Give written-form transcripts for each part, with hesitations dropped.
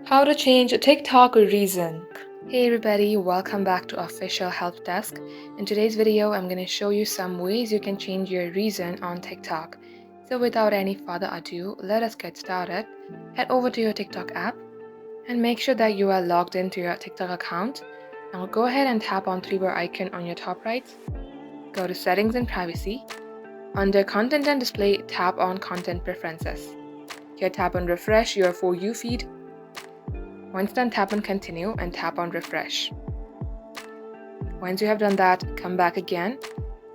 How to change a TikTok reason. Hey everybody, welcome back to Official Help Desk. In today's video, I'm going to show you some ways you can change your reason on TikTok. So without any further ado, let us get started. Head over to your TikTok app and make sure that you are logged into your TikTok account. Now go ahead and tap on three bar icon on your top right. Go to Settings and Privacy. Under Content and Display, tap on Content Preferences. Here tap on Refresh your For You feed. Once done, tap on Continue and tap on Refresh. Once you have done that, come back again.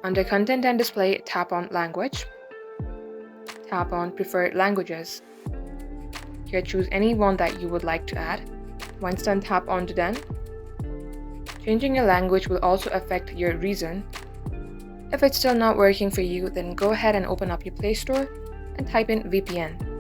Under Content and Display, tap on Language. Tap on Preferred Languages. Here choose any one that you would like to add. Once done, tap on to Done. Changing your language will also affect your reason. If it's still not working for you, then go ahead and open up your Play Store and type in VPN.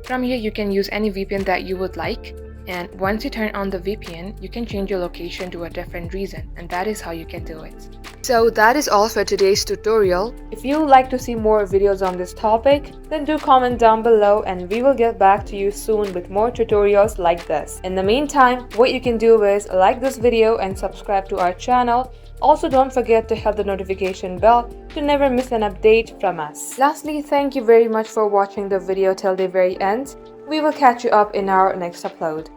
From here, you can use any VPN that you would like, and once you turn on the VPN, you can change your location to a different reason, and that is how you can do it. So that is all for today's tutorial. If you would like to see more videos on this topic, then do comment down below and we will get back to you soon with more tutorials like this. In the meantime, what you can do is like this video and subscribe to our channel. Also, don't forget to hit the notification bell to never miss an update from us. Lastly, thank you very much for watching the video till the very end. We will catch you up in our next upload.